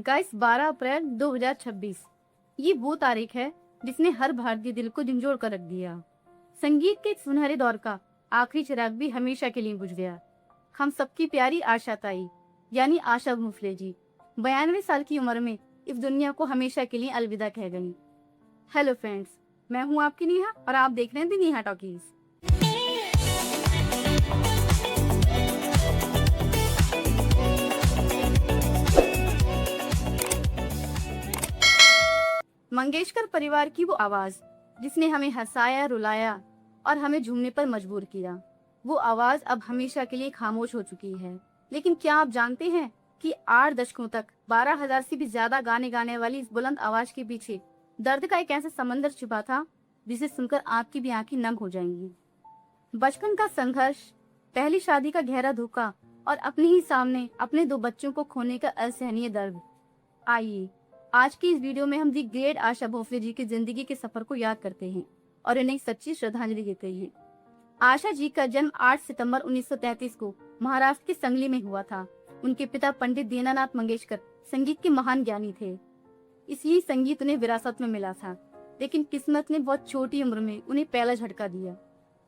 Guys 12 अप्रैल 2026 ये वो तारीख है जिसने हर भारतीय दिल को झंझोड़ कर रख दिया। संगीत के एक सुनहरे दौर का आखिरी चिराग भी हमेशा के लिए बुझ गया। हम सबकी प्यारी आशा ताई यानी आशा भोसले जी 92 साल की उम्र में इस दुनिया को हमेशा के लिए अलविदा कह गई। हेलो फ्रेंड्स, मैं हूँ आपकी नेहा और आप देख रहे हैं दी नेहा टॉकीज। मंगेशकर परिवार की वो आवाज जिसने हमें हंसाया, रुलाया और हमें झूमने पर मजबूर किया, वो आवाज अब हमेशा के लिए खामोश हो चुकी है। लेकिन क्या आप जानते हैं कि 8 दशकों तक 12,000 से भी ज्यादा गाने गाने वाली इस बुलंद आवाज के पीछे दर्द का एक ऐसा समंदर छिपा था जिसे सुनकर आपकी भी आंखें नम हो जाएंगी। बचपन का संघर्ष, पहली शादी का गहरा धोखा और अपने ही सामने अपने 2 बच्चों को खोने का असहनीय दर्द। आइए आज की इस वीडियो में हम दी ग्रेट आशा भोसले जी की जिंदगी के सफर को याद करते हैं और इन्हें सच्ची श्रद्धांजलि देते हैं। आशा जी का जन्म 8 सितंबर 1933 को महाराष्ट्र के संगली में हुआ था। उनके पिता पंडित दीनानाथ मंगेशकर संगीत के महान ज्ञानी थे, इसलिए संगीत उन्हें विरासत में मिला था। लेकिन किस्मत ने बहुत छोटी उम्र में उन्हें पहला झटका दिया।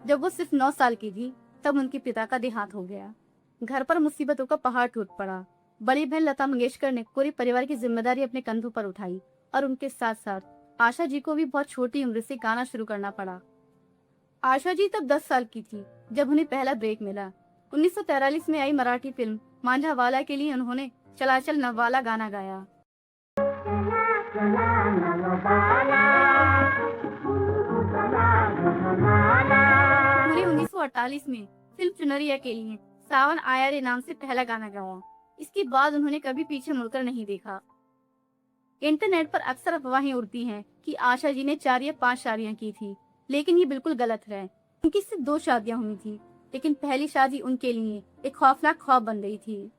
जब वो सिर्फ 9 साल की थी तब उनके पिता का देहांत हो गया। घर पर मुसीबतों का पहाड़ टूट पड़ा। बड़ी बहन लता मंगेशकर ने पूरे परिवार की जिम्मेदारी अपने कंधों पर उठाई और उनके साथ साथ आशा जी को भी बहुत छोटी उम्र से गाना शुरू करना पड़ा। आशा जी तब 10 साल की थी जब उन्हें पहला ब्रेक मिला। 1943 में आई मराठी फिल्म मांझावाला के लिए उन्होंने चला चल नवाला गाना गाया। पूरे 1948 में फिल्म चुनरिया के लिए सावन आया रे नाम से पहला गाना गाया। इसके बाद उन्होंने कभी पीछे मुड़कर नहीं देखा। इंटरनेट पर अक्सर अफवाहें उड़ती हैं कि आशा जी ने 4 या 5 शादियां की थी, लेकिन ये बिल्कुल गलत है। उनकी सिर्फ 2 शादियां हुई थी, लेकिन पहली शादी उनके लिए एक खौफनाक ख्वाब बन गई थी।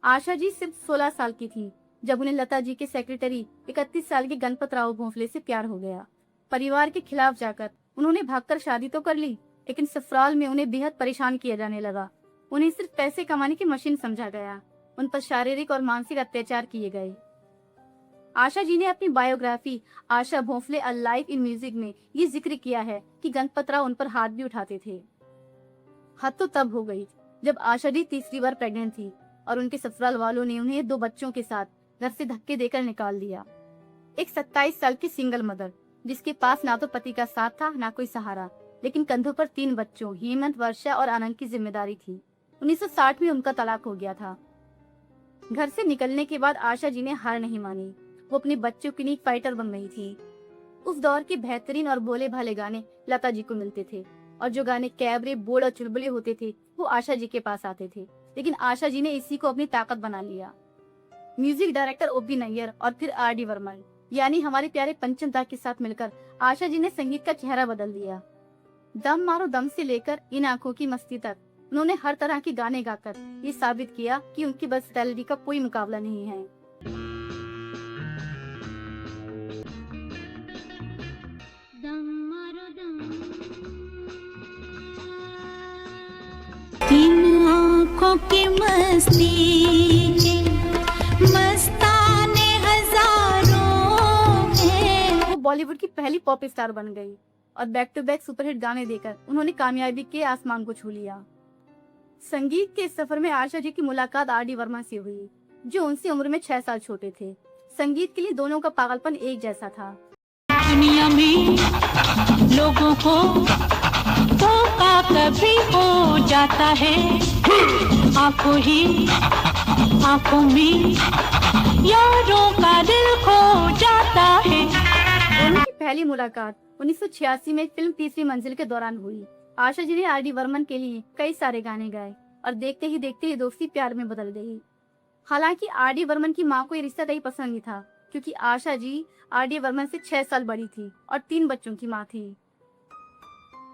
आशा जी सिर्फ 16 साल की थी जब उन्हें लता जी के सेक्रेटरी 31 साल के गणपत राव भोसले से प्यार हो गया। परिवार के खिलाफ जाकर उन्होंने भागकर शादी तो कर ली, लेकिन ससुराल में उन्हें बेहद परेशान किया जाने लगा। उन्हें सिर्फ पैसे कमाने की मशीन समझा गया। उन पर शारीरिक और मानसिक अत्याचार किए गए। आशा जी ने अपनी biography Asha Bhosle a life in music में ये जिक्र किया है कि गणपत राव उन पर हाथ भी उठाते थे। हद तो तब हो गई जब आशा जी तीसरी बार प्रेग्नेंट थी और उनके ससुराल वालों ने उन्हें 2 बच्चों के साथ घर से धक्के देकर निकाल दिया। एक 27 साल की सिंगल मदर जिसके पास ना तो पति का साथ था ना कोई सहारा, लेकिन कंधों पर 3 बच्चों हेमंत, वर्षा और आनंद की जिम्मेदारी थी। 1960 में उनका तलाक हो गया था। घर से निकलने के बाद आशा जी ने हार नहीं मानी। वो अपने बच्चों के लिए फाइटर बन गई थी। उस दौर के बेहतरीन और भोले भाले गाने लता जी को मिलते थे और जो गाने कैबरे, बोल और चुलबुले होते थे वो आशा जी के पास आते थे। लेकिन आशा जी ने इसी को अपनी ताकत बना लिया। म्यूजिक डायरेक्टर ओपी नैयर और फिर आर.डी. बर्मन यानी हमारे प्यारे पंचम दा के साथ मिलकर आशा जी ने संगीत का चेहरा बदल दिया। दम मारो दम से लेकर इन आंखों की मस्ती तक उन्होंने हर तरह के गाने गाकर ये साबित किया कि उनकी वर्सेटैलिटी का कोई मुकाबला नहीं है। इन आँखों की मस्ती के मस्ताने हजारों हैं। वो बॉलीवुड की पहली पॉप स्टार बन गई और बैक टू बैक सुपरहिट गाने देकर उन्होंने कामयाबी के आसमान को छू लिया। संगीत के इस सफर में आशा जी की मुलाकात आर.डी. वर्मा से हुई, जो उनसे उम्र में 6 साल छोटे थे। संगीत के लिए दोनों का पागलपन एक जैसा था। दुनिया में लोगों को धोखा कभी हो जाता है, आंखों ही आंखों में यारों का दिल खो जाता है। दोनों की पहली मुलाकात 1986 में फिल्म तीसरी मंजिल के दौरान हुई। आशा जी ने आर.डी. बर्मन के लिए कई सारे गाने गाए और देखते ही देखते ये दोस्ती प्यार में बदल गई। हालांकि आर.डी. बर्मन की मां को ये रिश्ता नहीं पसंद नहीं था, क्योंकि आशा जी आर.डी. बर्मन से 6 साल बड़ी थी और 3 बच्चों की मां थी।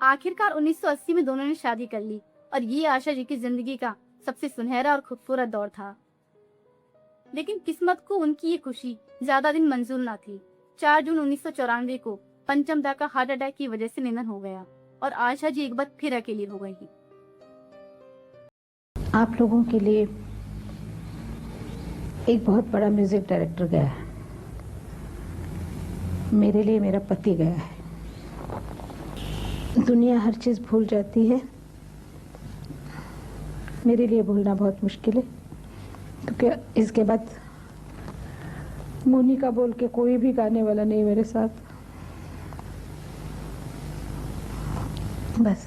आखिरकार 1980 में दोनों ने शादी कर ली और ये आशा जी की जिंदगी का सबसे सुनहरा और खूबसूरत दौर था। लेकिन किस्मत को उनकी ये खुशी ज्यादा दिन मंजूर न थी। 4 जून 1994 को पंचम दा का हार्ट अटैक की वजह से निधन हो गया और आशा जी एक बार फिर अकेली हो गई। आप लोगों के लिए एक बहुत बड़ा म्यूजिक डायरेक्टर गया है, मेरे लिए मेरा पति गया है। दुनिया हर चीज भूल जाती है, मेरे लिए भूलना बहुत मुश्किल है, क्योंकि इसके बाद मोनिका बोल के कोई भी गाने वाला नहीं मेरे साथ। बस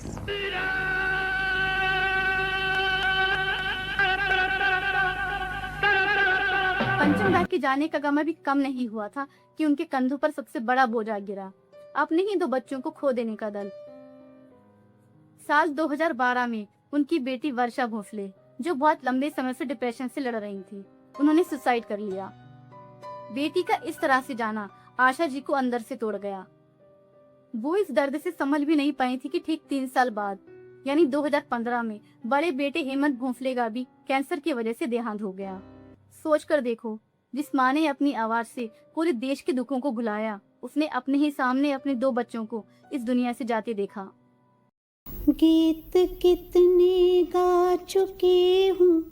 पंचम दा के जाने का गम अभी कम नहीं हुआ था कि उनके कंधों पर सबसे बड़ा बोझ आ गिरा, अपने ही 2 बच्चों को खो देने का दर्द। साल 2012 में उनकी बेटी वर्षा भोसले, जो बहुत लंबे समय से डिप्रेशन से लड़ रही थी, उन्होंने सुसाइड कर लिया। बेटी का इस तरह से जाना आशा जी को अंदर से तोड़ गया। वो इस दर्द से संभल भी नहीं पाई थी कि ठीक 3 साल बाद यानी 2015 में बड़े बेटे हेमंत भोसले का भी कैंसर की वजह से देहांत हो गया। सोच कर देखो, जिस माँ ने अपनी आवाज से पूरे देश के दुखों को भुलाया, उसने अपने ही सामने अपने 2 बच्चों को इस दुनिया से जाते देखा। गीत कितने गा चुकी हूँ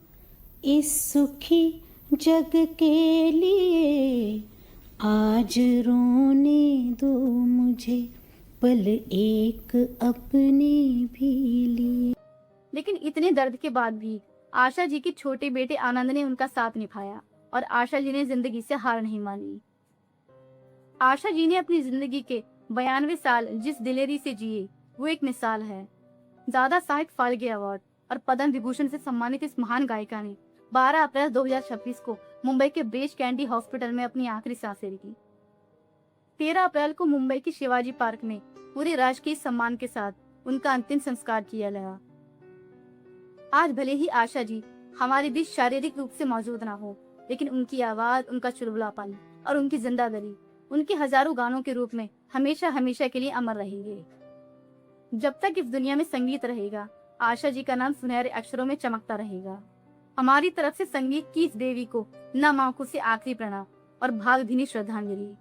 इस सुखी जग के लिए, आज रोने दो मुझे पल एक अपने भी लिए। लेकिन इतने दर्द के बाद भी आशा जी के छोटे बेटे आनंद ने उनका साथ निभाया और आशा जी ने जिंदगी से हार नहीं मानी। आशा जी ने अपनी जिंदगी के 92 साल जिस दिलेरी से जिए, वो एक मिसाल है। दादा साहेब फाल्के अवार्ड और पद्म विभूषण से सम्मानित इस महान गायिका ने 12 अप्रैल 2026 को मुंबई के ब्रेच कैंडी हॉस्पिटल में अपनी आखिरी सांसें ली। 13 अप्रैल को मुंबई के शिवाजी पार्क में पूरे राजकीय सम्मान के साथ उनका अंतिम संस्कार किया गया। आज भले ही आशा जी हमारे बीच शारीरिक रूप से मौजूद ना हो, लेकिन उनकी आवाज, उनका चुलबुलापन और उनकी जिंदादिली उनके हजारों गानों के रूप में हमेशा हमेशा के लिए अमर रहेंगे। जब तक इस दुनिया में संगीत रहेगा, आशा जी का नाम सुनहरे अक्षरों में चमकता रहेगा। हमारी तरफ से संगीत की इस देवी को नम आंखों से आखिरी प्रणाम और भावभीनी श्रद्धांजलि।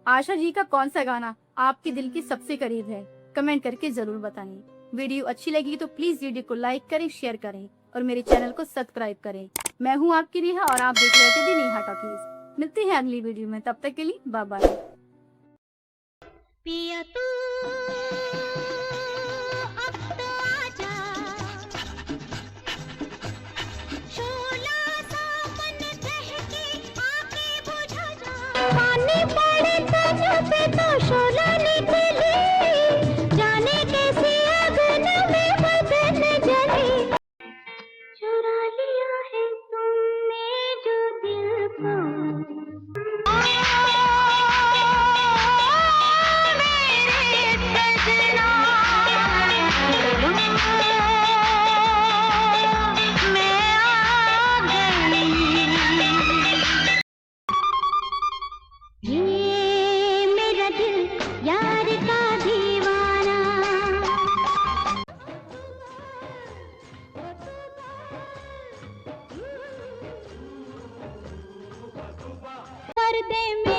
आशा जी का कौन सा गाना आपके दिल के सबसे करीब है, कमेंट करके जरूर बताएं। वीडियो अच्छी लगी तो प्लीज वीडियो को लाइक करें, शेयर करें और मेरे चैनल को सब्सक्राइब करें। मैं हूँ आपकी नेहा और आप देख रहे थे दी नेहा टॉकीज। मिलते हैं अगली वीडियो में, तब तक के लिए बाय बाय। पिया तू अब तो आजा, शोला सा मन बहके आके बुझा जा। पानी पड़े तन पे तो शोला निकले, जाने कैसे अगन में बदन जले। चुरा लिया है तुमने जो दिल को, कर दे।